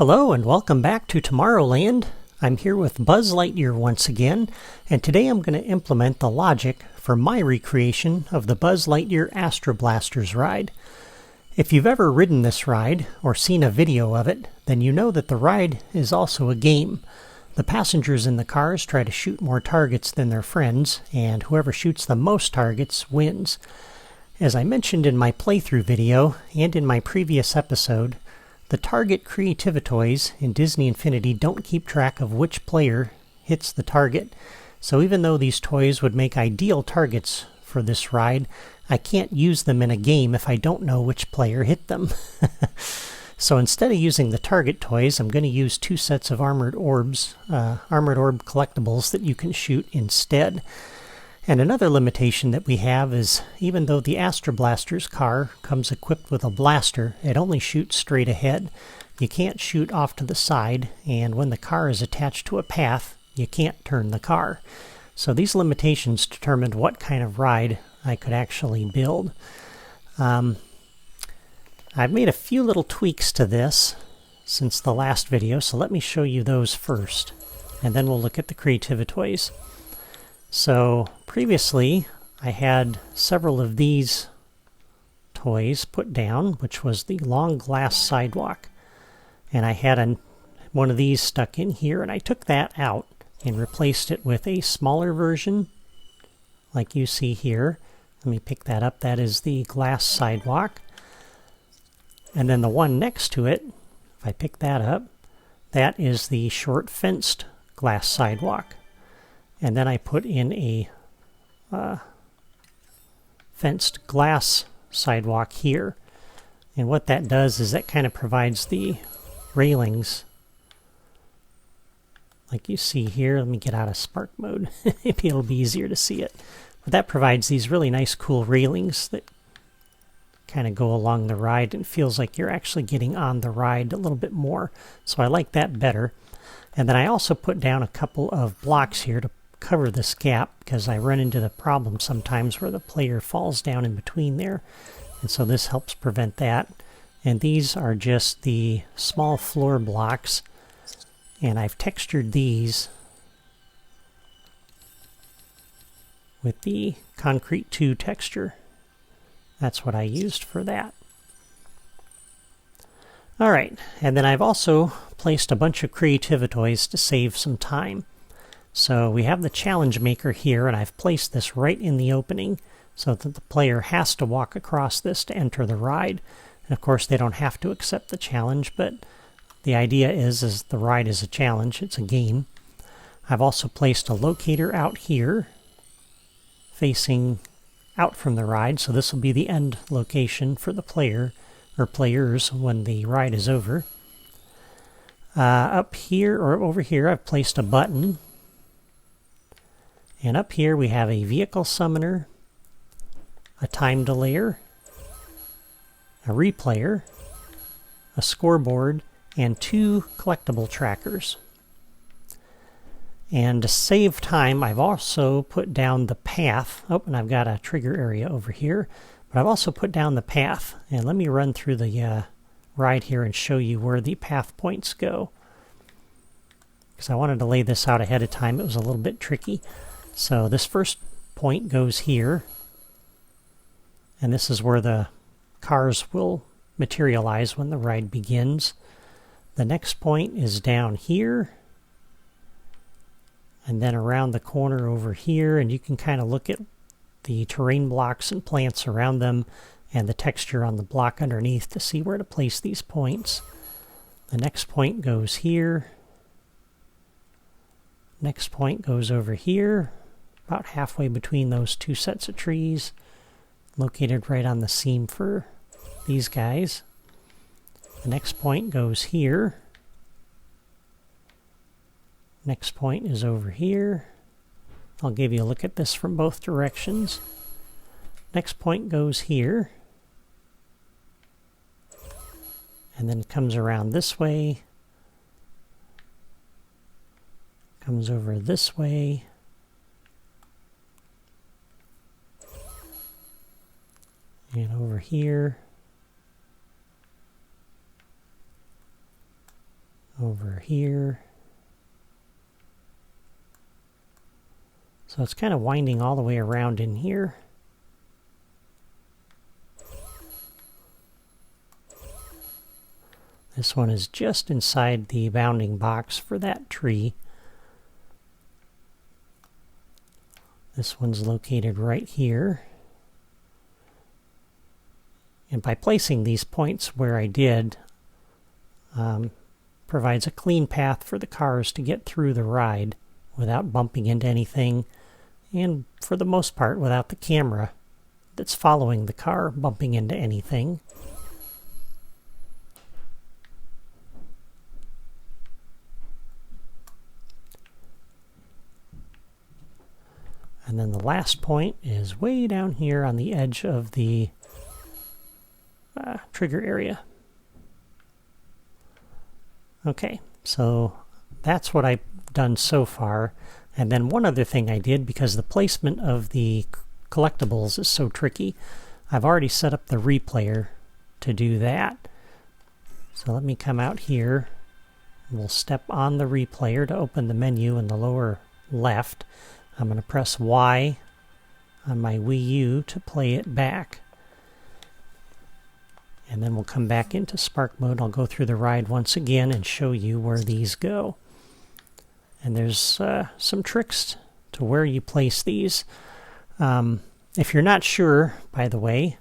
Hello and welcome back to Tomorrowland. I'm here with Buzz Lightyear once again, and today I'm going to implement the logic for my recreation of the Buzz Lightyear Astro Blasters ride. If you've ever ridden this ride or seen a video of it, then you know that the ride is also a game. The passengers in the cars try to shoot more targets than their friends, and whoever shoots the most targets wins. As I mentioned in my playthrough video and in my previous episode, the target creativitoys in Disney Infinity don't keep track of which player hits the target. So even though these toys would make ideal targets for this ride, I can't use them in a game if I don't know which player hit them. So instead of using the target toys, I'm going to use two sets of armored orb collectibles that you can shoot instead. And another limitation that we have is, even though the Astro Blaster's car comes equipped with a blaster, it only shoots straight ahead. You can't shoot off to the side, and when the car is attached to a path, you can't turn the car. So these limitations determined what kind of ride I could actually build. I've made a few little tweaks to this since the last video, so let me show you those first, and then we'll look at the creativitoys. So previously I had several of these toys put down, which was the long glass sidewalk. And I had one of these stuck in here, and I took that out and replaced it with a smaller version like you see here. Let me pick that up. That is the glass sidewalk. And then the one next to it, if I pick that up, that is the short fenced glass sidewalk. And then I put in a fenced glass sidewalk here. And what that does is that kind of provides the railings like you see here. Let me get out of spark mode. Maybe it'll be easier to see it. But that provides these really nice cool railings that kind of go along the ride, and it feels like you're actually getting on the ride a little bit more. So I like that better. And then I also put down a couple of blocks here to cover this gap, because I run into the problem sometimes where the player falls down in between there, and so this helps prevent that. And these are just the small floor blocks, and I've textured these with the Concrete 2 texture. That's what I used for that. Alright, and then I've also placed a bunch of creativitoys to save some time. So we have the challenge maker here, and I've placed this right in the opening so that the player has to walk across this to enter the ride. And of course they don't have to accept the challenge, but the idea is the ride is a challenge, it's a game. I've also placed a locator out here facing out from the ride, so this will be the end location for the player or players when the ride is over. Up here or over here I've placed a button. And up here we have a vehicle summoner, a time delayer, a replayer, a scoreboard, and two collectible trackers. And to save time, I've also put down the path. Oh, and I've got a trigger area over here. But I've also put down the path. And let me run through the ride here and show you where the path points go, because I wanted to lay this out ahead of time. It was a little bit tricky. So this first point goes here, and this is where the cars will materialize when the ride begins. The next point is down here, and then around the corner over here, and you can kind of look at the terrain blocks and plants around them and the texture on the block underneath to see where to place these points. The next point goes here. Next point goes over here, about halfway between those two sets of trees, located right on the seam for these guys. The next point goes here. Next point is over here. I'll give you a look at this from both directions. Next point goes here. And then it comes around this way. Comes over this way. And over here. over here. So it's kind of winding all the way around in here. This one is just inside the bounding box for that tree. This one's located right here. And by placing these points where I did, provides a clean path for the cars to get through the ride without bumping into anything, and for the most part without the camera that's following the car bumping into anything. And then the last point is way down here on the edge of the trigger area. Okay, so that's what I've done so far. And then one other thing I did, because the placement of the collectibles is so tricky, I've already set up the replayer to do that. So let me come out here. We'll step on the replayer to open the menu in the lower left. I'm going to press Y on my Wii U to play it back. And then we'll come back into Spark mode. I'll go through the ride once again and show you where these go. And there's some tricks to where you place these. If you're not sure, by the way,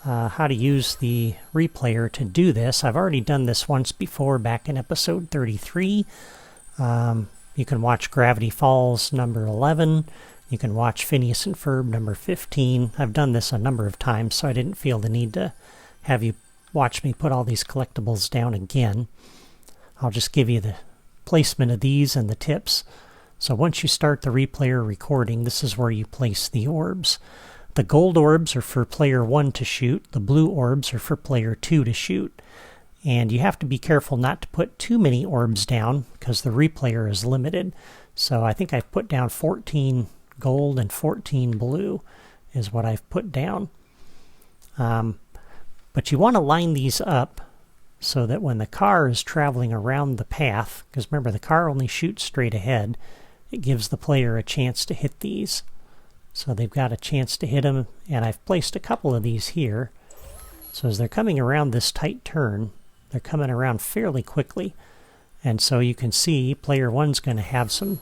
how to use the replayer to do this, I've already done this once before back in episode 33. You can watch Gravity Falls number 11. You can watch Phineas and Ferb number 15. I've done this a number of times, so I didn't feel the need to have you watch me put all these collectibles down again. I'll just give you the placement of these and the tips. So once you start the replayer recording, this is where you place the orbs. The gold orbs are for player 1 to shoot. The blue orbs are for player 2 to shoot. And you have to be careful not to put too many orbs down because the replayer is limited. So I think I've put down 14 gold and 14 blue is what I've put down. But you want to line these up so that when the car is traveling around the path, because remember the car only shoots straight ahead, it gives the player a chance to hit these. So they've got a chance to hit them, and I've placed a couple of these here. So as they're coming around this tight turn, they're coming around fairly quickly. And so you can see player 1's going to have some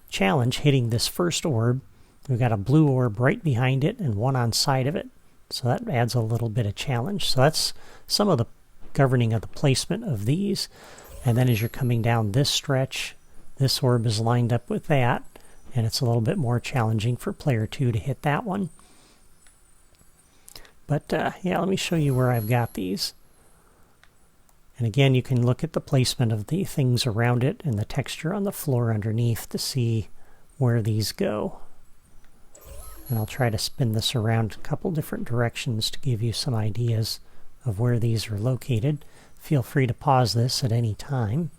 challenge hitting this first orb. We've got a blue orb right behind it and one on side of it. So that adds a little bit of challenge. So that's some of the governing of the placement of these. And then as you're coming down this stretch, this orb is lined up with that, and it's a little bit more challenging for player 2 to hit that one. But yeah, let me show you where I've got these. And again, you can look at the placement of the things around it and the texture on the floor underneath to see where these go. And I'll try to spin this around a couple different directions to give you some ideas of where these are located. Feel free to pause this at any time.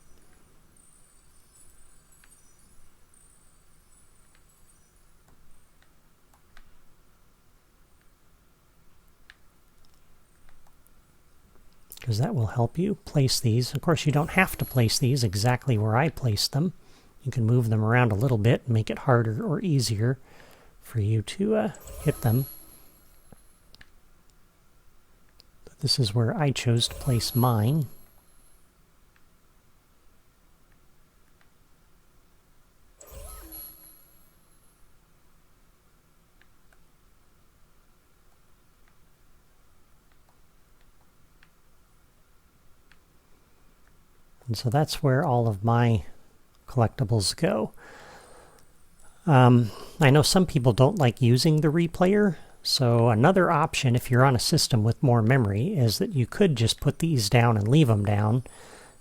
Because that will help you place these. Of course, you don't have to place these exactly where I placed them. You can move them around a little bit and make it harder or easier for you to hit them. But this is where I chose to place mine. And so that's where all of my collectibles go. I know some people don't like using the replayer, so another option if you're on a system with more memory is that you could just put these down and leave them down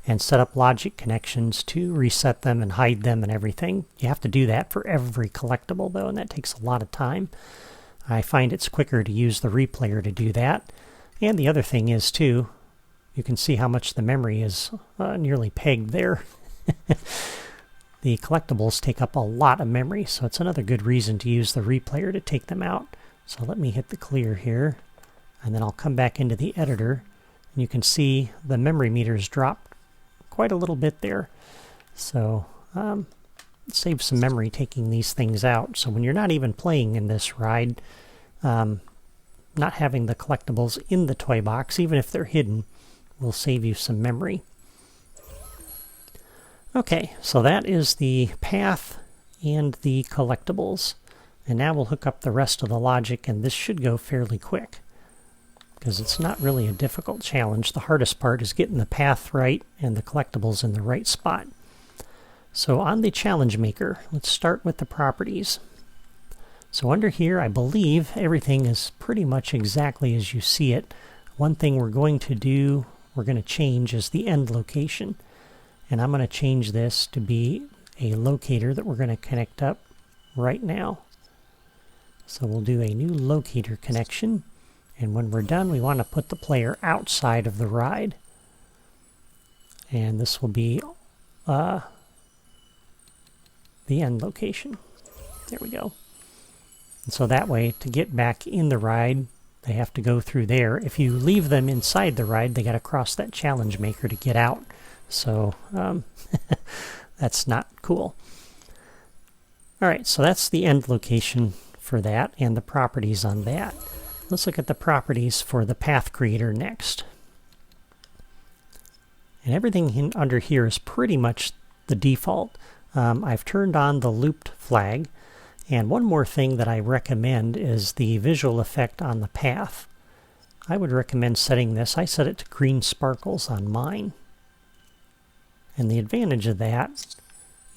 and set up logic connections to reset them and hide them and everything. You have to do that for every collectible though, and that takes a lot of time. I find it's quicker to use the replayer to do that. And the other thing is too, you can see how much the memory is nearly pegged there. The collectibles take up a lot of memory, so it's another good reason to use the replayer to take them out. So let me hit the clear here, and then I'll come back into the editor, and you can see the memory meters drop quite a little bit there. So save some memory taking these things out. So when you're not even playing in this ride, not having the collectibles in the toy box, even if they're hidden, will save you some memory. Okay, so that is the path and the collectibles. And now we'll hook up the rest of the logic, and this should go fairly quick, because it's not really a difficult challenge. The hardest part is getting the path right and the collectibles in the right spot. So on the challenge maker, let's start with the properties. So under here, I believe everything is pretty much exactly as you see it. One thing we're going to change is the end location. And I'm going to change this to be a locator that we're going to connect up right now. So we'll do a new locator connection. And when we're done, we want to put the player outside of the ride. And this will be the end location. There we go. And so that way, to get back in the ride, they have to go through there. If you leave them inside the ride, they got to cross that challenge maker to get out. So that's not cool. All right, so that's the end location for that and the properties on that. Let's look at the properties for the path creator next. And everything under here is pretty much the default. I've turned on the looped flag. And one more thing that I recommend is the visual effect on the path. I would recommend setting this. I set it to green sparkles on mine. And the advantage of that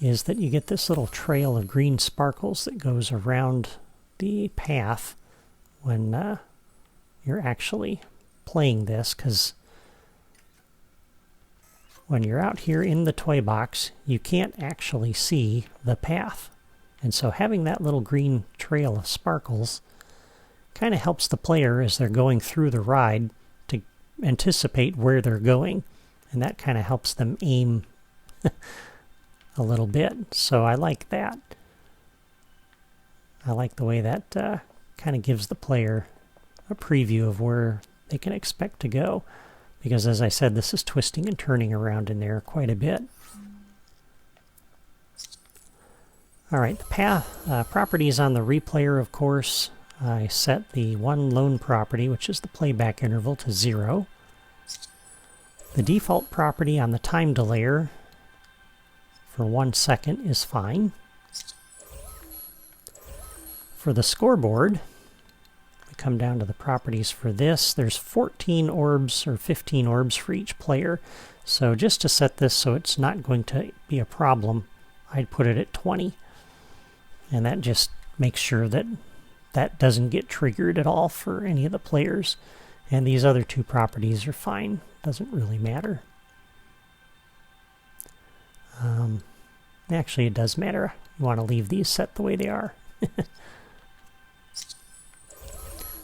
is that you get this little trail of green sparkles that goes around the path when you're actually playing this, because when you're out here in the toy box, you can't actually see the path. And so having that little green trail of sparkles kind of helps the player as they're going through the ride to anticipate where they're going. And that kind of helps them aim a little bit. So I like that. I like the way that kind of gives the player a preview of where they can expect to go. Because as I said, this is twisting and turning around in there quite a bit. All right, the path properties on the replayer, of course, I set the one lone property, which is the playback interval, to 0. The default property on the time delayer for 1 second is fine. For the scoreboard, we come down to the properties for this. There's 14 orbs or 15 orbs for each player. So just to set this so it's not going to be a problem, I'd put it at 20. And that just makes sure that that doesn't get triggered at all for any of the players. And these other two properties are fine. Doesn't really matter. Actually, it does matter. You want to leave these set the way they are.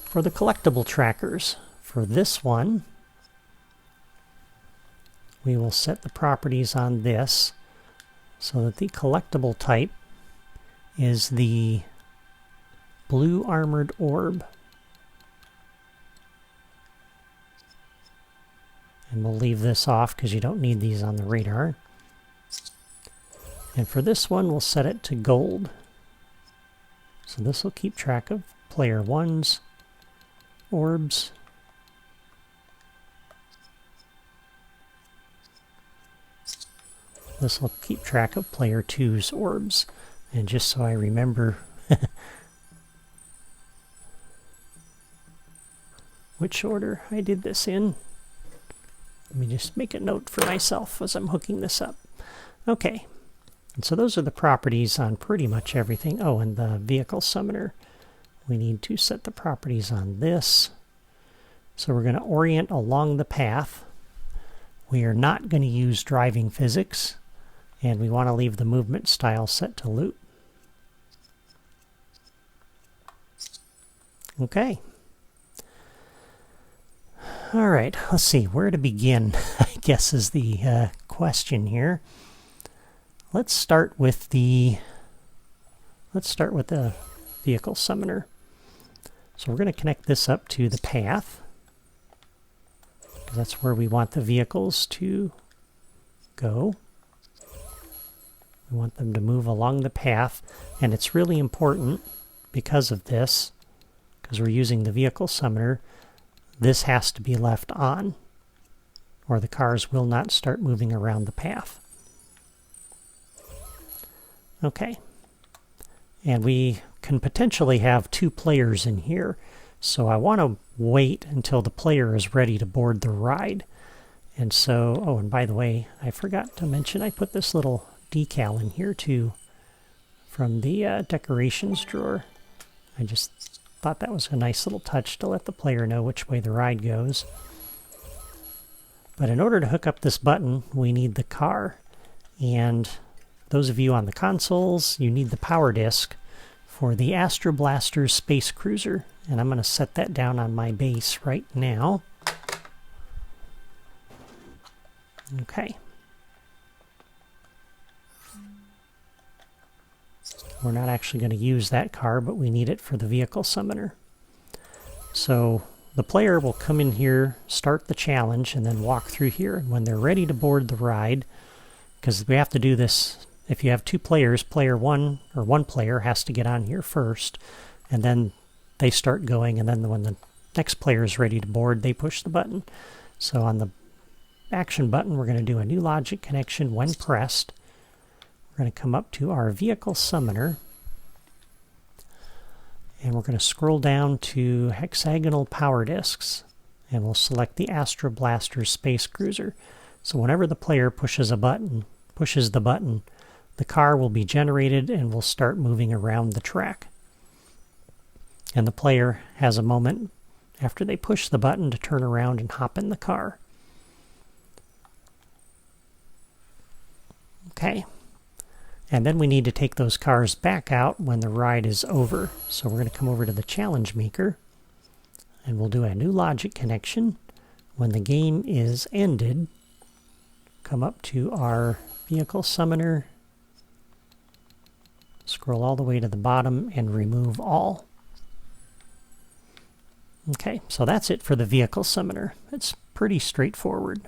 For the collectible trackers, for this one, we will set the properties on this so that the collectible type is the blue armored orb. And we'll leave this off because you don't need these on the radar. And for this one, we'll set it to gold. So this will keep track of player 1's orbs. This will keep track of player 2's orbs. And just so I remember which order I did this in, let me just make a note for myself as I'm hooking this up. Okay, and so those are the properties on pretty much everything. Oh, and the vehicle summoner. We need to set the properties on this. So we're going to orient along the path. We are not going to use driving physics, and we want to leave the movement style set to loop. Okay. All right, let's see where to begin, I guess is the question here. Let's start with the vehicle summoner. So we're going to connect this up to the path, because that's where we want the vehicles to go. We want them to move along the path, and it's really important because of this, because we're using the vehicle summoner, this has to be left on, or the cars will not start moving around the path. Okay. And we can potentially have 2 players in here, so I want to wait until the player is ready to board the ride. And so, oh, and by the way, I forgot to mention I put this little decal in here too from the decorations drawer. I just thought that was a nice little touch to let the player know which way the ride goes. But in order to hook up this button, we need the car. And those of you on the consoles, you need the power disc for the Astro Blaster Space Cruiser. And I'm going to set that down on my base right now. Okay. We're not actually going to use that car, but we need it for the vehicle summoner. So the player will come in here, start the challenge, and then walk through here. And when they're ready to board the ride, because we have to do this, if you have 2 players, player 1 or 1 player has to get on here first, and then they start going, and then when the next player is ready to board, they push the button. So on the action button, we're going to do a new logic connection when pressed. We're going to come up to our vehicle summoner, and we're going to scroll down to hexagonal power discs, and we'll select the Astro Blaster Space Cruiser. So whenever the player pushes the button, the car will be generated and will start moving around the track. And the player has a moment after they push the button to turn around and hop in the car. Okay. And then we need to take those cars back out when the ride is over. So we're going to come over to the challenge maker, and we'll do a new logic connection. When the game is ended, come up to our vehicle summoner, scroll all the way to the bottom, and remove all. Okay, so that's it for the vehicle summoner. It's pretty straightforward.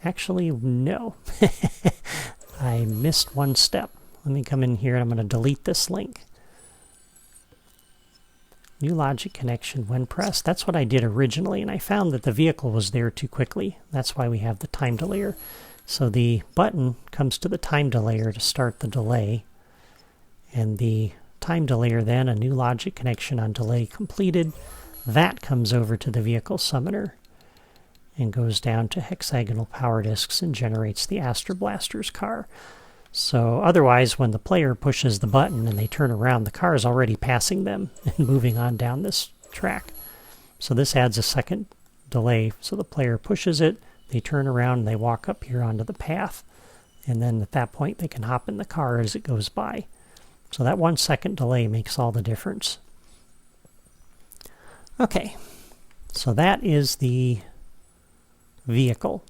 Actually, no. I missed one step. Let me come in here and I'm going to delete this link. New logic connection when pressed. That's what I did originally, and I found that the vehicle was there too quickly. That's why we have the time delayer. So the button comes to the time delayer to start the delay, and the time delayer then, a new logic connection on delay completed, that comes over to the vehicle summoner and goes down to hexagonal power discs and generates the Astro Blaster's car. So otherwise, when the player pushes the button and they turn around, the car is already passing them and moving on down this track. So this adds a second delay. So the player pushes it, they turn around, and they walk up here onto the path. And then at that point, they can hop in the car as it goes by. So that 1 second delay makes all the difference. Okay, so that is the vehicle.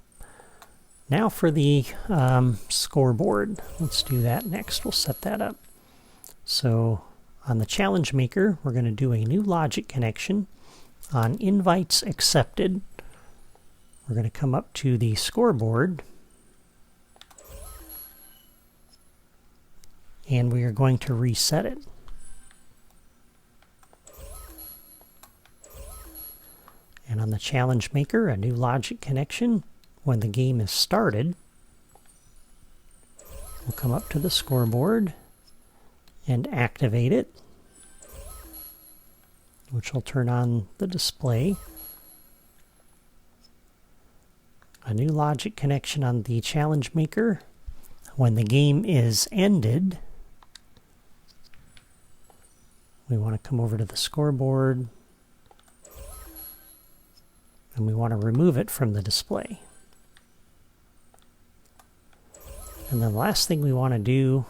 Now for the scoreboard. Let's do that next. We'll set that up. So on the challenge maker, we're going to do a new logic connection on invites accepted. We're going to come up to the scoreboard, and we are going to reset it. And on the challenge maker, a new logic connection. When the game is started, we'll come up to the scoreboard and activate it, which will turn on the display. A new logic connection on the challenge maker. When the game is ended, we want to come over to the scoreboard, and we want to remove it from the display. And the last thing we want to do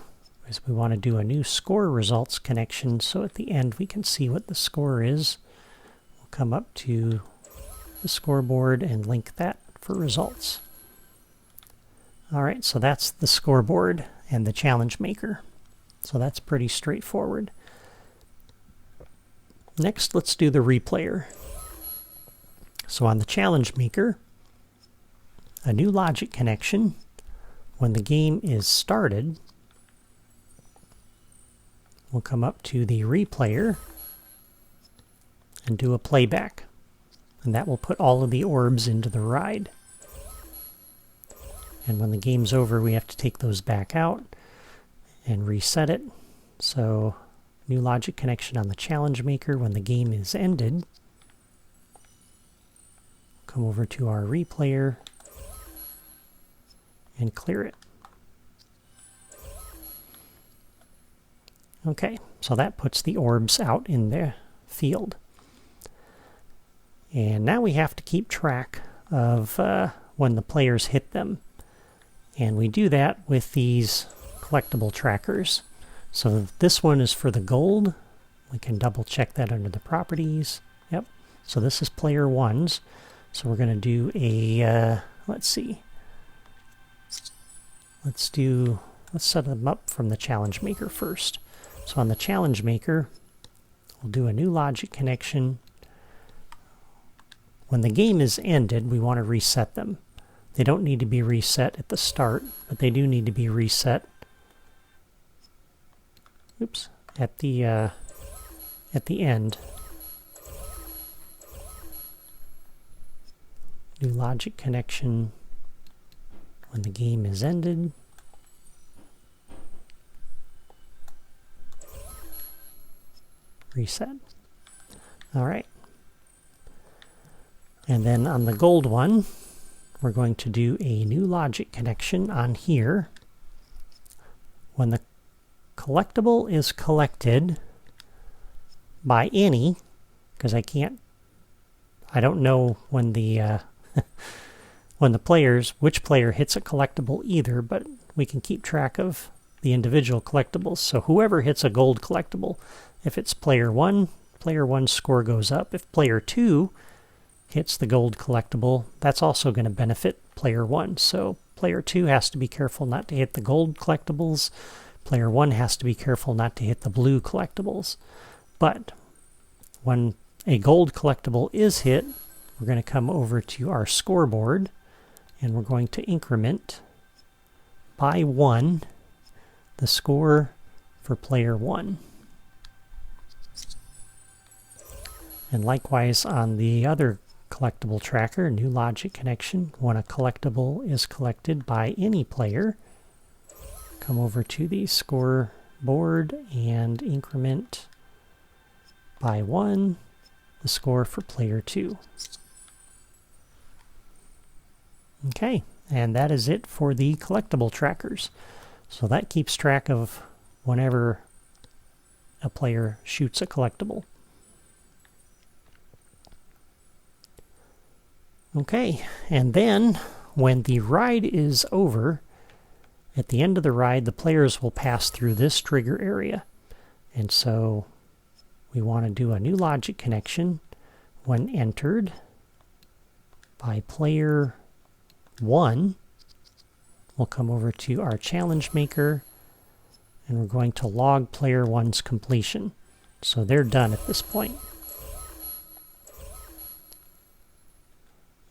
is we want to do a new score results connection, so at the end we can see what the score is. We'll come up to the scoreboard and link that for results. Alright, so that's the scoreboard and the challenge maker. So that's pretty straightforward. Next, let's do the replayer. So on the challenge maker, a new logic connection. When the game is started, we'll come up to the replayer and do a playback. And that will put all of the orbs into the ride. And when the game's over, we have to take those back out and reset it. So, new logic connection on the challenge maker. When the game is ended, come over to our replayer and clear it. Okay, so that puts the orbs out in the field. And now we have to keep track of when the players hit them. And we do that with these collectible trackers. So this one is for the gold. We can double check that under the properties. Yep. So this is player 1's. So we're going to do a, let's see. Let's set them up from the challenge maker first. So on the challenge maker, we'll do a new logic connection. When the game is ended, we want to reset them. They don't need to be reset at the start, but they do need to be reset. Oops, at the end. New logic connection when the game is ended. Reset. All right. And then on the gold one, we're going to do a new logic connection on here. When the collectible is collected by any, because I don't know when the when the which player hits a collectible either, but we can keep track of the individual collectibles. So whoever hits a gold collectible, if it's player 1, player 1's score goes up. If player 2 hits the gold collectible, that's also going to benefit player 1. So player 2 has to be careful not to hit the gold collectibles. Player 1 has to be careful not to hit the blue collectibles. But when a gold collectible is hit, we're going to come over to our scoreboard and we're going to increment by 1 the score for player 1. And likewise on the other collectible tracker, new logic connection, when a collectible is collected by any player, come over to the scoreboard and increment by 1 the score for player 2. Okay, and that is it for the collectible trackers. So that keeps track of whenever a player shoots a collectible. Okay, and then when the ride is over, at the end of the ride, the players will pass through this trigger area. And so we want to do a new logic connection when entered by player 1. We'll come over to our challenge maker and we're going to log player 1's completion. So they're done at this point.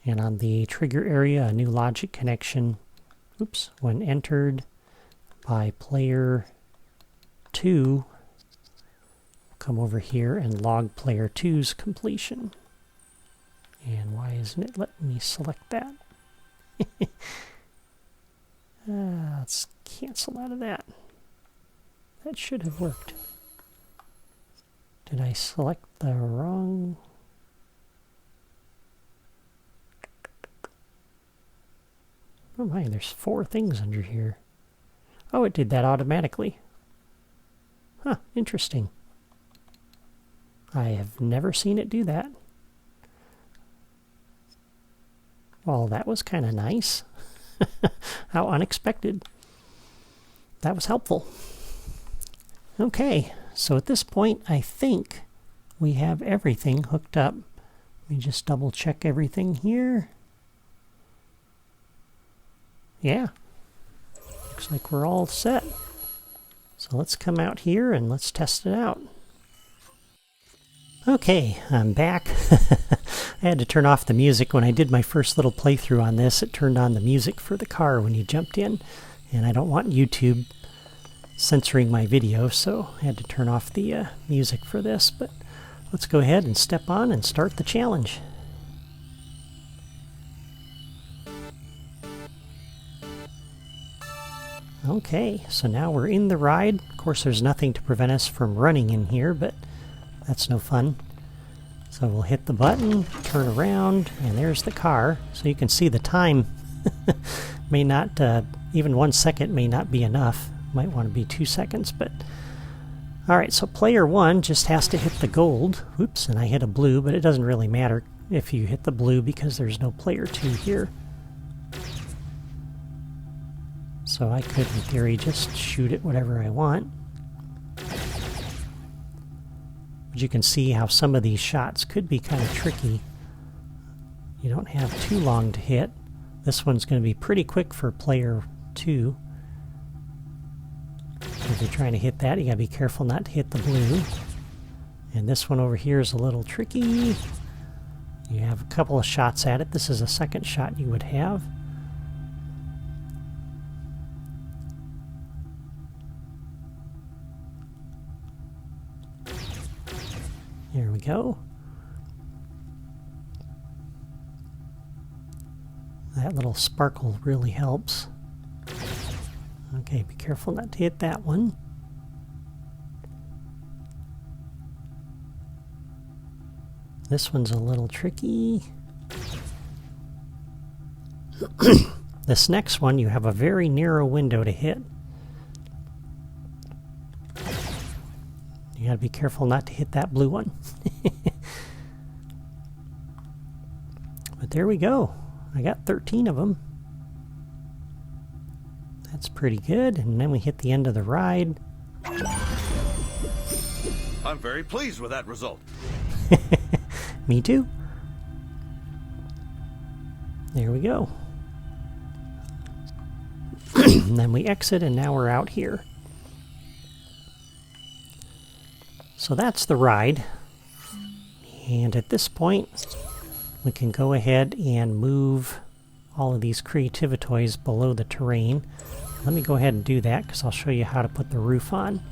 And on the trigger area, a new logic connection, when entered by player 2, come over here and log player 2's completion. And why isn't it letting me select that? Let's cancel out of that. That should have worked. Did I select the wrong? Oh my, there's 4 things under here. Oh, it did that automatically. Huh, interesting. I have never seen it do that. Well, that was kind of nice. How unexpected. That was helpful. Okay, so at this point, I think we have everything hooked up. Let me just double check everything here. Yeah, looks like we're all set. So let's come out here and let's test it out. Okay, I'm back. I had to turn off the music when I did my first little playthrough on this. It turned on the music for the car when you jumped in, and I don't want YouTube censoring my video, so I had to turn off the music for this. But let's go ahead and step on and start the challenge. Okay, so now we're in the ride. Of course, there's nothing to prevent us from running in here, but that's no fun. So we'll hit the button, turn around, and there's the car. So you can see the time may not, even 1 second may not be enough. Might want to be 2 seconds, but... Alright, so player 1 just has to hit the gold. Oops, and I hit a blue, but it doesn't really matter if you hit the blue because there's no player 2 here. So I could, in theory, just shoot at whatever I want. But you can see how some of these shots could be kind of tricky. You don't have too long to hit. This one's going to be pretty quick for player 2. If you're trying to hit that, you got to be careful not to hit the blue. And this one over here is a little tricky. You have a couple of shots at it. This is a second shot you would have. There we go. That little sparkle really helps. Okay, be careful not to hit that one. This one's a little tricky. This next one, you have a very narrow window to hit. You gotta be careful not to hit that blue one. But there we go. I got 13 of them. That's pretty good. And then we hit the end of the ride. I'm very pleased with that result. Me too. There we go. And then we exit, and now we're out here. So that's the ride. And at this point, we can go ahead and move all of these creativitoys below the terrain. Let me go ahead and do that because I'll show you how to put the roof on.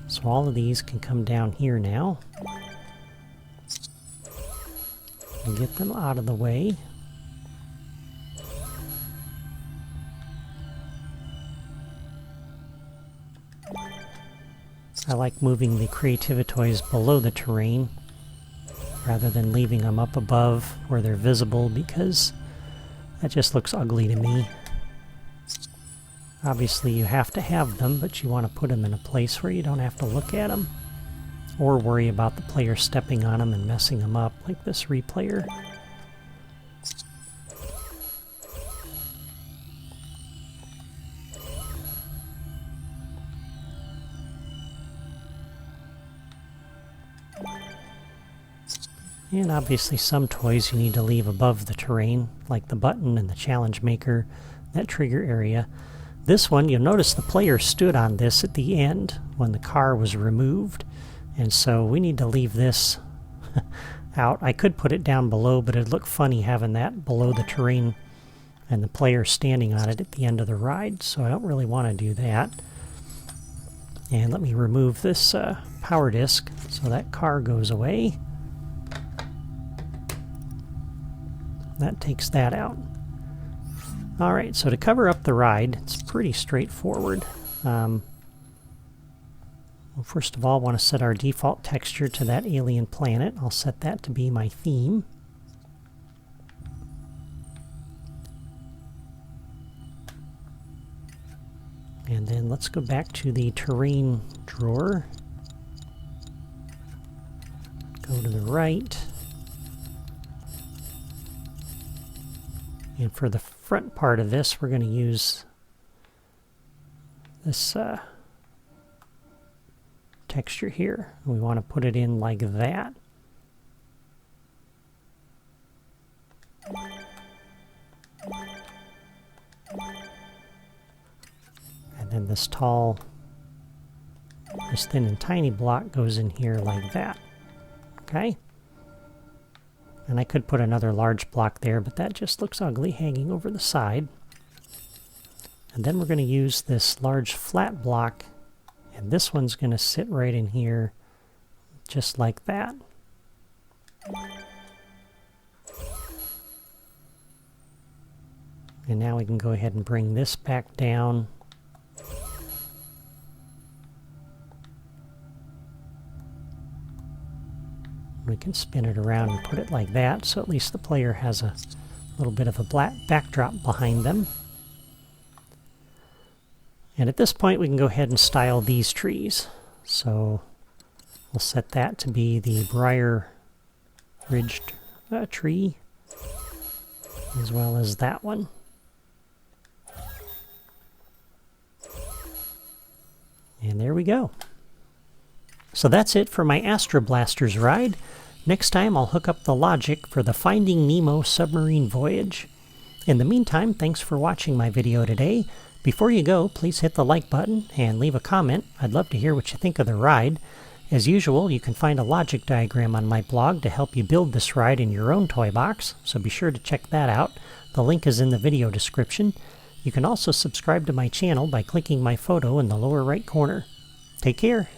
So all of these can come down here now. And get them out of the way. I like moving the creativitoys below the terrain rather than leaving them up above where they're visible because that just looks ugly to me. Obviously you have to have them, but you want to put them in a place where you don't have to look at them or worry about the player stepping on them and messing them up like this replayer. And obviously some toys you need to leave above the terrain, like the button and the challenge maker, that trigger area. This one, you'll notice the player stood on this at the end when the car was removed, and so we need to leave this out. I could put it down below, but it'd look funny having that below the terrain and the player standing on it at the end of the ride, so I don't really want to do that. And let me remove this power disc so that car goes away. That takes that out. Alright, so to cover up the ride, it's pretty straightforward. Well, first of all, I want to set our default texture to that alien planet. I'll set that to be my theme. And then let's go back to the terrain drawer. Go to the right. And for the front part of this, we're going to use this texture here. We want to put it in like that. And then this tall, this thin and tiny block goes in here like that. Okay. And I could put another large block there, but that just looks ugly hanging over the side. And then we're going to use this large flat block, and this one's going to sit right in here, just like that. And now we can go ahead and bring this back down. We can spin it around and put it like that, so at least the player has a little bit of a black backdrop behind them. And at this point we can go ahead and style these trees. So we'll set that to be the briar ridged tree, as well as that one. And there we go. So that's it for my Astro Blasters ride. Next time I'll hook up the logic for the Finding Nemo submarine voyage. In the meantime, thanks for watching my video today. Before you go, please hit the like button and leave a comment. I'd love to hear what you think of the ride. As usual, you can find a logic diagram on my blog to help you build this ride in your own toy box, so be sure to check that out. The link is in the video description. You can also subscribe to my channel by clicking my photo in the lower right corner. Take care.